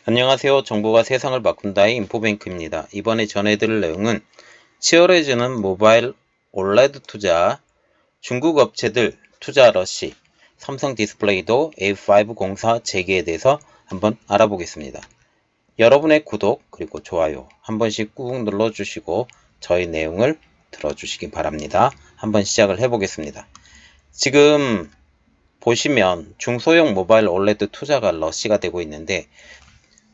안녕하세요. 정보가 세상을 바꾼다의 인포뱅크입니다. 이번에 전해드릴 내용은 치열해지는 모바일 올레드 투자, 중국 업체들 투자 러시, 삼성 디스플레이도 A5 공사 재개에 대해서 한번 알아보겠습니다. 여러분의 구독 그리고 좋아요 한 번씩 꾹 눌러주시고 저희 내용을 들어주시기 바랍니다. 한번 시작을 해보겠습니다. 지금 보시면 중소형 모바일 올레드 투자가 러시가 되고 있는데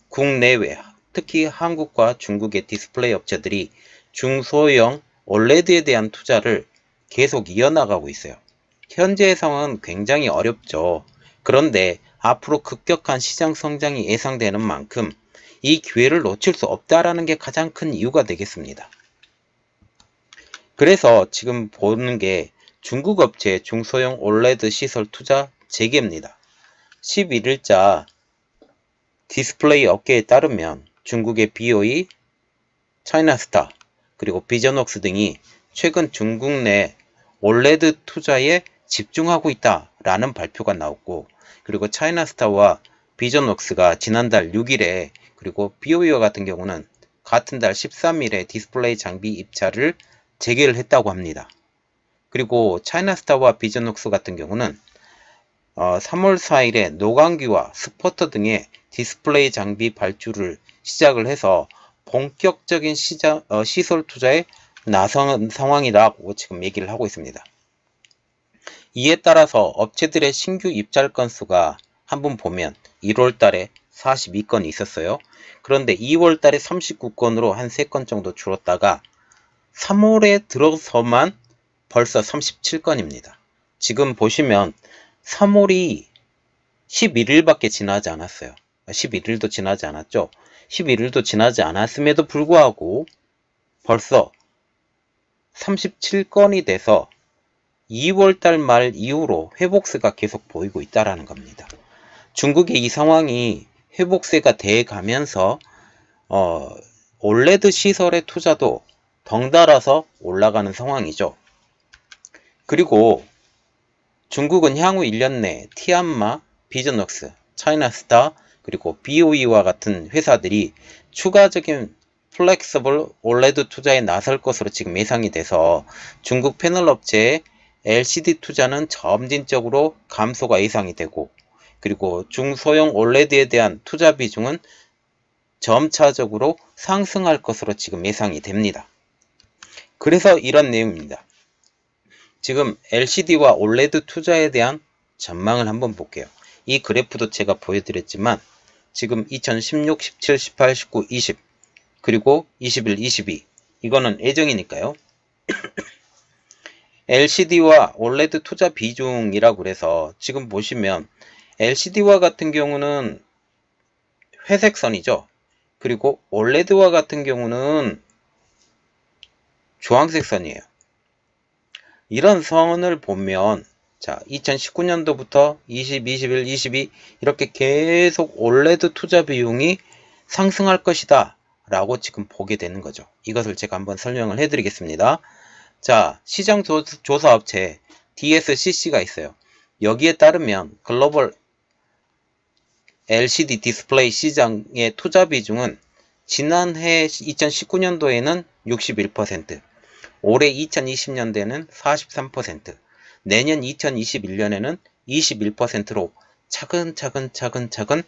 국내외, 특히 한국과 중국의 디스플레이 업체들이 중소형 OLED에 대한 투자를 계속 이어나가고 있어요. 현재의 상황은 굉장히 어렵죠. 그런데 앞으로 급격한 시장 성장이 예상되는 만큼 이 기회를 놓칠 수 없다라는 게 가장 큰 이유가 되겠습니다. 그래서 지금 보는 게 중국 업체 중소형 OLED 시설 투자 재개입니다. 11일자 디스플레이 업계에 따르면 중국의 BOE, 차이나스타, 그리고 비전웍스 등이 최근 중국 내 OLED 투자에 집중하고 있다라는 발표가 나왔고, 그리고 차이나스타와 비전웍스가 지난달 6일에 그리고 BOE와 같은 경우는 같은 달 13일에 디스플레이 장비 입찰을 재개를 했다고 합니다. 그리고 차이나스타와 비전웍스 같은 경우는 3월 4일에 노광규와 스포터 등의 디스플레이 장비 발주를 시작을 해서 본격적인 시설 투자에 나선 상황이라고 지금 얘기를 하고 있습니다. 이에 따라서 업체들의 신규 입찰 건수가 한번 보면 1월 달에 42건이 있었어요. 그런데 2월 달에 39건으로 한 3건 정도 줄었다가 3월에 들어서만 벌써 37건입니다. 지금 보시면 3월이 11일밖에 지나지 않았어요. 11일도 지나지 않았죠. 11일도 지나지 않았음에도 불구하고 벌써 37건이 돼서 2월달 말 이후로 회복세가 계속 보이고 있다는 겁니다. 중국의 이 상황이 회복세가 돼 가면서 OLED 시설의 투자도 덩달아서 올라가는 상황이죠. 그리고 중국은 향후 1년 내 티안마, 비전웍스, 차이나스타, 그리고 BOE와 같은 회사들이 추가적인 플렉서블 OLED 투자에 나설 것으로 지금 예상이 돼서 중국 패널 업체의 LCD 투자는 점진적으로 감소가 예상이 되고, 그리고 중소형 OLED에 대한 투자 비중은 점차적으로 상승할 것으로 지금 예상이 됩니다. 그래서 이런 내용입니다. 지금 LCD와 OLED 투자에 대한 전망을 한번 볼게요. 이 그래프도 제가 보여드렸지만 지금 2016, 17, 18, 19, 20 그리고 21, 22 이거는 예정이니까요. LCD와 OLED 투자 비중이라고 그래서 지금 보시면 LCD와 같은 경우는 회색 선이죠. 그리고 OLED와 같은 경우는 주황색 선이에요. 이런 선을 보면 자 2019년도부터 20, 21, 22 이렇게 계속 OLED 투자 비용이 상승할 것이다 라고 지금 보게 되는 거죠. 이것을 제가 한번 설명을 해 드리겠습니다. 자, 시장 조사 업체 DSCC가 있어요. 여기에 따르면 글로벌 LCD 디스플레이 시장의 투자 비중은 지난해 2019년도에는 61%, 올해 2020년대에는 43%, 내년 2021년에는 21%로 차근차근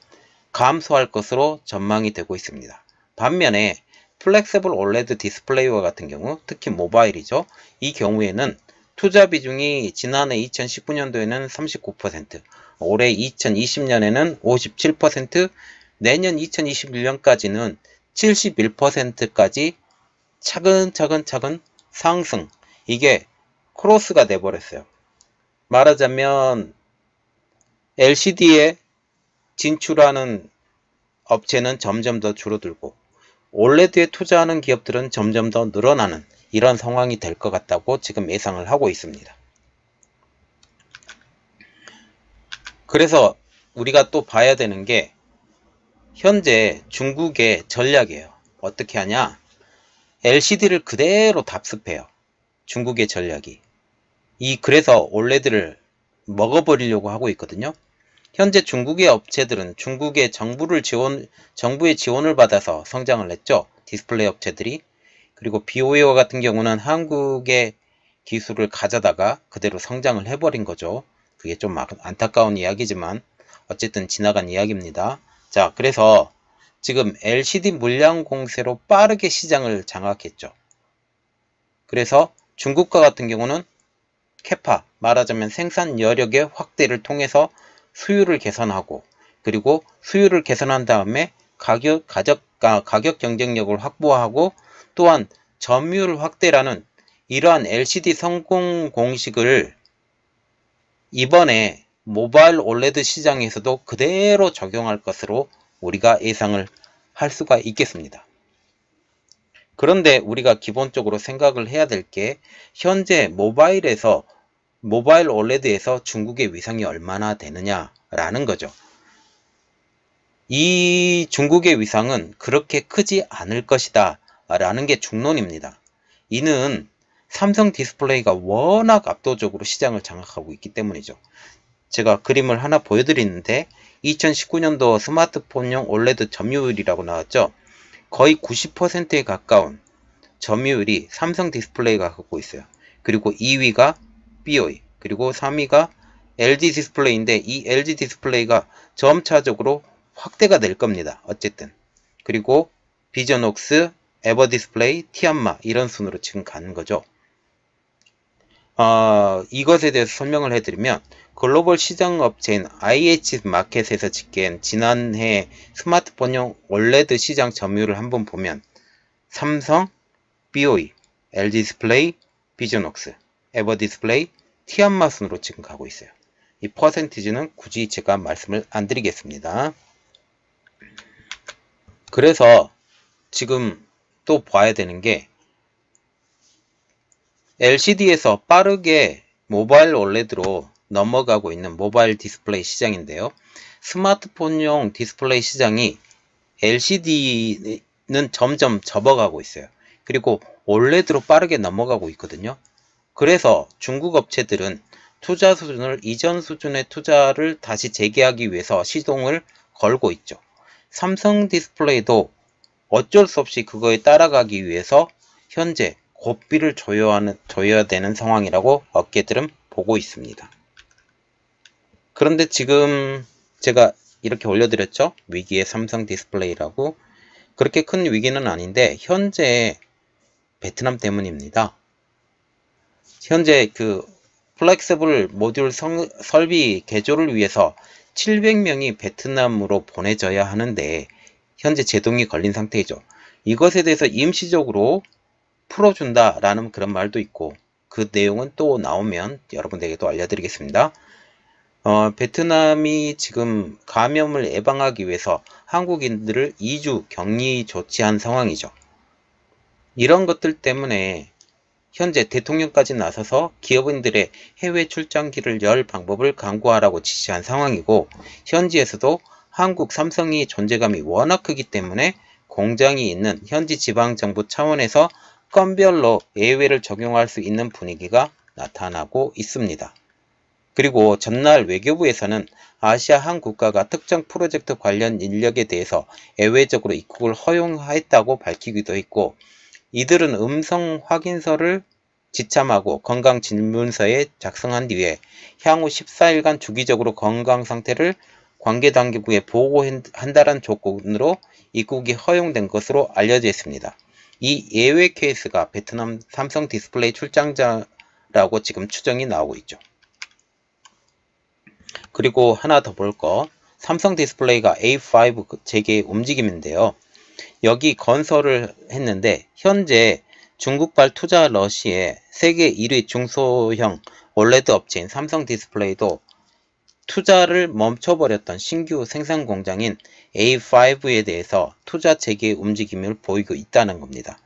감소할 것으로 전망이 되고 있습니다. 반면에 플렉서블 OLED 디스플레이와 같은 경우, 특히 모바일이죠. 이 경우에는 투자 비중이 지난해 2019년도에는 39%, 올해 2020년에는 57%, 내년 2021년까지는 71%까지 차근차근 상승, 이게 크로스가 돼버렸어요. 말하자면 LCD에 진출하는 업체는 점점 더 줄어들고 OLED에 투자하는 기업들은 점점 더 늘어나는 이런 상황이 될 것 같다고 지금 예상을 하고 있습니다. 그래서 우리가 또 봐야 되는 게 현재 중국의 전략이에요. 어떻게 하냐? LCD를 그대로 답습해요. 중국의 전략이. 그래서 OLED를 먹어버리려고 하고 있거든요. 현재 중국의 업체들은 중국의 정부의 지원을 받아서 성장을 했죠. 디스플레이 업체들이. 그리고 BOE와 같은 경우는 한국의 기술을 가져다가 그대로 성장을 해버린 거죠. 그게 좀 안타까운 이야기지만 어쨌든 지나간 이야기입니다. 자, 그래서 지금 LCD 물량 공세로 빠르게 시장을 장악했죠. 그래서 중국과 같은 경우는 캐파, 말하자면 생산 여력의 확대를 통해서 수요를 개선하고, 그리고 수요를 개선한 다음에 가격 경쟁력을 확보하고, 또한 점유율 확대라는 이러한 LCD 성공 공식을 이번에 모바일 올레드 시장에서도 그대로 적용할 것으로 우리가 예상을 할 수가 있겠습니다. 그런데 우리가 기본적으로 생각을 해야 될 게 현재 모바일 올레드에서 중국의 위상이 얼마나 되느냐라는 거죠. 이 중국의 위상은 그렇게 크지 않을 것이다 라는 게 중론입니다. 이는 삼성 디스플레이가 워낙 압도적으로 시장을 장악하고 있기 때문이죠. 제가 그림을 하나 보여드리는데 2019년도 스마트폰용 올레드 점유율이라고 나왔죠. 거의 90%에 가까운 점유율이 삼성 디스플레이가 갖고 있어요. 그리고 2위가 BOE, 그리고 3위가 LG 디스플레이인데 이 LG 디스플레이가 점차적으로 확대가 될 겁니다. 어쨌든. 그리고 비전웍스, 에버디스플레이, 티안마 이런 순으로 지금 가는 거죠. 이것에 대해서 설명을 해드리면 글로벌 시장 업체인 IH 마켓에서 집계한 지난해 스마트폰용 올레드 시장 점유율을 한번 보면 삼성, BOE, LG 디스플레이, 비전웍스, 에버디스플레이, 티안마 순으로 지금 가고 있어요. 이 퍼센티지는 굳이 제가 말씀을 안 드리겠습니다. 그래서 지금 또 봐야 되는 게 LCD에서 빠르게 모바일 올레드로 넘어가고 있는 모바일 디스플레이 시장인데요. 스마트폰용 디스플레이 시장이 LCD는 점점 접어가고 있어요. 그리고 올레드로 빠르게 넘어가고 있거든요. 그래서 중국 업체들은 투자 수준을 이전 수준의 투자를 다시 재개하기 위해서 시동을 걸고 있죠. 삼성 디스플레이도 어쩔 수 없이 그거에 따라가기 위해서 현재 고삐를 조여야 되는 상황이라고 업계들은 보고 있습니다. 그런데 지금 제가 이렇게 올려드렸죠. 위기의 삼성 디스플레이라고. 그렇게 큰 위기는 아닌데 현재 베트남 때문입니다. 현재 그 플렉서블 모듈 설비 개조를 위해서 700명이 베트남으로 보내져야 하는데 현재 제동이 걸린 상태이죠. 이것에 대해서 임시적으로 풀어준다라는 그런 말도 있고 그 내용은 또 나오면 여러분들에게 또 알려드리겠습니다. 베트남이 지금 감염을 예방하기 위해서 한국인들을 2주 격리 조치한 상황이죠. 이런 것들 때문에 현재 대통령까지 나서서 기업인들의 해외 출장기를 열 방법을 강구하라고 지시한 상황이고 현지에서도 한국 삼성이 존재감이 워낙 크기 때문에 공장이 있는 현지 지방정부 차원에서 건별로 예외를 적용할 수 있는 분위기가 나타나고 있습니다. 그리고 전날 외교부에서는 아시아 한 국가가 특정 프로젝트 관련 인력에 대해서 예외적으로 입국을 허용했다고 밝히기도 했고 이들은 음성 확인서를 지참하고 건강질문서에 작성한 뒤에 향후 14일간 주기적으로 건강 상태를 관계당국에 보고한다는 조건으로 입국이 허용된 것으로 알려져 있습니다. 이 예외 케이스가 베트남 삼성 디스플레이 출장자라고 지금 추정이 나오고 있죠. 그리고 하나 더 볼 거, 삼성 디스플레이가 A5 재개 움직임인데요. 여기 건설을 했는데 현재 중국발 투자 러시에 세계 1위 중소형 올레드 업체인 삼성 디스플레이도 투자를 멈춰버렸던 신규 생산 공장인 A5에 대해서 투자 재개 움직임을 보이고 있다는 겁니다.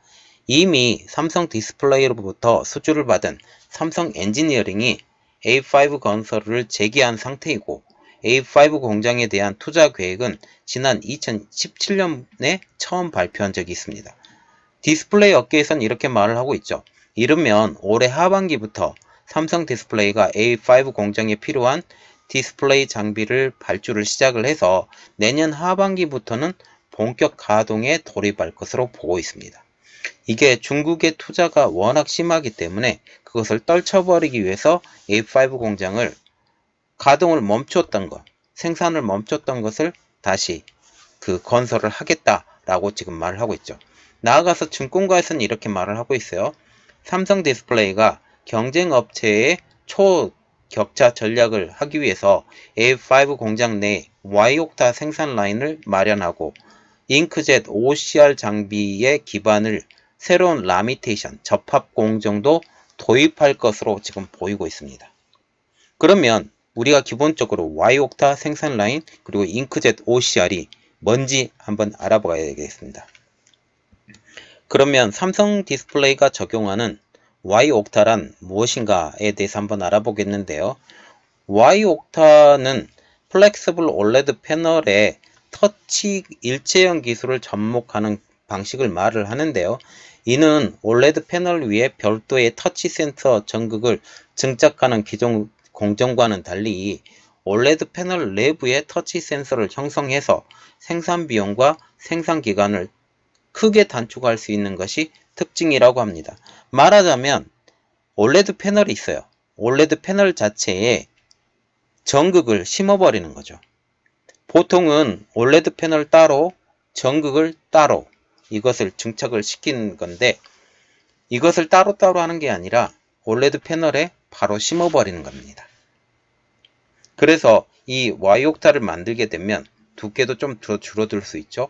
이미 삼성 디스플레이로부터 수주를 받은 삼성 엔지니어링이 A5 건설을 재개한 상태이고 A5 공장에 대한 투자 계획은 지난 2017년에 처음 발표한 적이 있습니다. 디스플레이 업계에선 이렇게 말을 하고 있죠. 이르면 올해 하반기부터 삼성 디스플레이가 A5 공장에 필요한 디스플레이 장비를 발주를 시작을 해서 내년 하반기부터는 본격 가동에 돌입할 것으로 보고 있습니다. 이게 중국의 투자가 워낙 심하기 때문에 그것을 떨쳐버리기 위해서 A5 공장을 가동을 멈췄던 것, 생산을 멈췄던 것을 다시 건설을 하겠다라고 지금 말을 하고 있죠. 나아가서 증권가에서는 이렇게 말을 하고 있어요. 삼성 디스플레이가 경쟁 업체의 초격차 전략을 하기 위해서 A5 공장 내 Y옥타 생산 라인을 마련하고 잉크젯 OCR 장비의 기반을 새로운 라미테이션, 접합 공정도 도입할 것으로 지금 보이고 있습니다. 그러면 우리가 기본적으로 Y옥타 생산 라인 그리고 잉크젯 OCR이 뭔지 한번 알아봐야 되겠습니다. 그러면 삼성 디스플레이가 적용하는 Y옥타란 무엇인가에 대해서 한번 알아보겠는데요. Y옥타는 플렉서블 올레드 패널의 터치 일체형 기술을 접목하는 방식을 말을 하는데요. 이는 올레드 패널 위에 별도의 터치 센서 전극을 증착하는 기존 공정과는 달리 올레드 패널 내부에 터치 센서를 형성해서 생산 비용과 생산 기간을 크게 단축할 수 있는 것이 특징이라고 합니다. 말하자면 올레드 패널이 있어요. 올레드 패널 자체에 전극을 심어버리는 거죠. 보통은 올레드 패널 따로, 전극을 따로 이것을 증착을 시키는 건데 이것을 따로따로 하는 게 아니라 올레드 패널에 바로 심어버리는 겁니다. 그래서 이 Y옥타를 만들게 되면 두께도 좀 더 줄어들 수 있죠.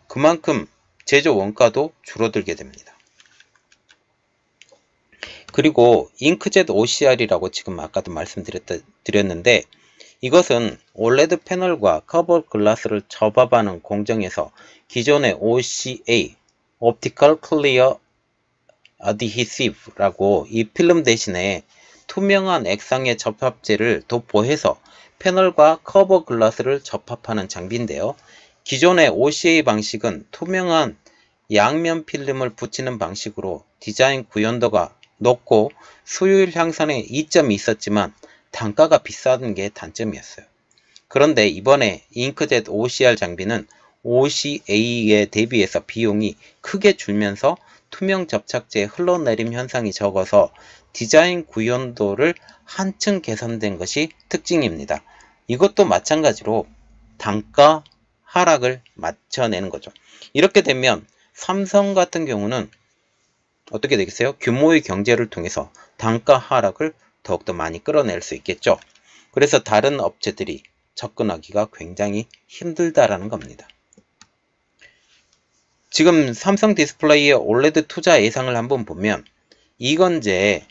그만큼 제조 원가도 줄어들게 됩니다. 그리고 잉크젯 OCR이라고 지금 아까도 말씀드렸는데 이것은 올레드 패널과 커버 글라스를 접합하는 공정에서 기존의 OCA, Optical Clear Adhesive라고 이 필름 대신에 투명한 액상의 접합제를 도포해서 패널과 커버 글라스를 접합하는 장비인데요. 기존의 OCA 방식은 투명한 양면 필름을 붙이는 방식으로 디자인 구현도가 높고 수율 향상에 이점이 있었지만 단가가 비싼 게 단점이었어요. 그런데 이번에 잉크젯 OCR 장비는 OCA에 대비해서 비용이 크게 줄면서 투명 접착제의 흘러내림 현상이 적어서 디자인 구현도를 한층 개선된 것이 특징입니다. 이것도 마찬가지로 단가 하락을 맞춰내는 거죠. 이렇게 되면 삼성 같은 경우는 어떻게 되겠어요? 규모의 경제를 통해서 단가 하락을 더욱더 많이 끌어낼 수 있겠죠. 그래서 다른 업체들이 접근하기가 굉장히 힘들다라는 겁니다. 지금 삼성 디스플레이의 올레드 투자 예상을 한번 보면 이건재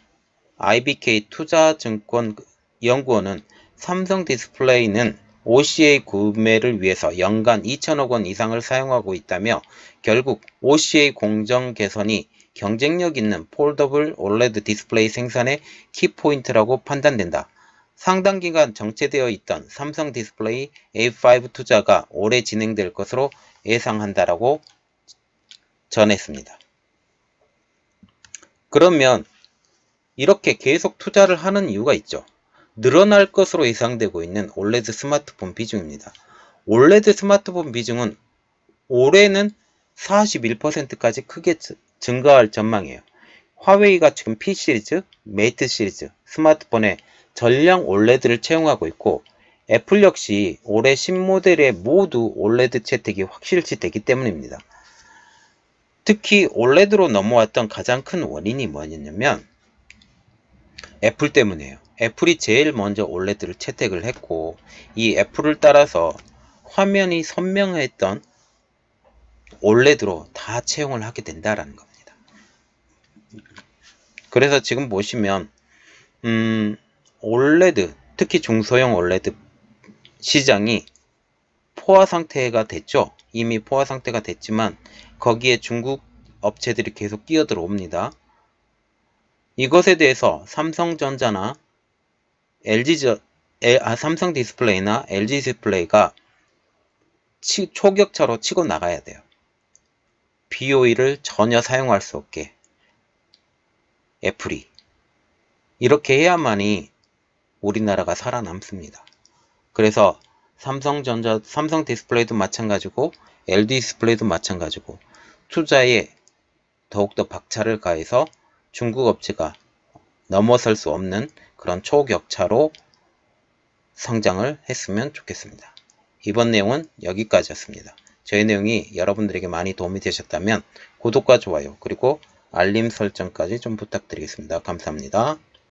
IBK 투자증권 연구원은 삼성 디스플레이는 OCA 구매를 위해서 연간 2천억 원 이상을 사용하고 있다며 결국 OCA 공정 개선이 경쟁력 있는 폴더블 올레드 디스플레이 생산의 키포인트라고 판단된다. 상당 기간 정체되어 있던 삼성 디스플레이 A5 투자가 올해 진행될 것으로 예상한다라고 전했습니다. 그러면 이렇게 계속 투자를 하는 이유가 있죠. 늘어날 것으로 예상되고 있는 올레드 스마트폰 비중입니다. 올레드 스마트폰 비중은 올해는 41%까지 크게 증가할 전망이에요. 화웨이가 지금 P 시리즈, 메이트 시리즈 스마트폰에 전량 올레드를 채용하고 있고 애플 역시 올해 신모델에 모두 올레드 채택이 확실시 되기 때문입니다. 특히 올레드로 넘어왔던 가장 큰 원인이 뭐냐면 애플 때문이에요. 애플이 제일 먼저 올레드를 채택을 했고 이 애플을 따라서 화면이 선명했던 올레드로 다 채용을 하게 된다라는 겁니다. 그래서 지금 보시면 올레드, 특히 중소형 올레드 시장이 포화 상태가 됐죠. 이미 포화 상태가 됐지만 거기에 중국 업체들이 계속 끼어들어옵니다. 이것에 대해서 삼성전자나 삼성 디스플레이나 LG 디스플레이가 초격차로 치고 나가야 돼요. BOE를 전혀 사용할 수 없게 애플이 이렇게 해야만이 우리나라가 살아남습니다. 그래서 삼성 디스플레이도 마찬가지고 LG 디스플레이도 마찬가지고 투자에 더욱더 박차를 가해서 중국 업체가 넘어설 수 없는 그런 초격차로 성장을 했으면 좋겠습니다. 이번 내용은 여기까지였습니다. 저희 내용이 여러분들에게 많이 도움이 되셨다면 구독과 좋아요 그리고 알림 설정까지 좀 부탁드리겠습니다. 감사합니다.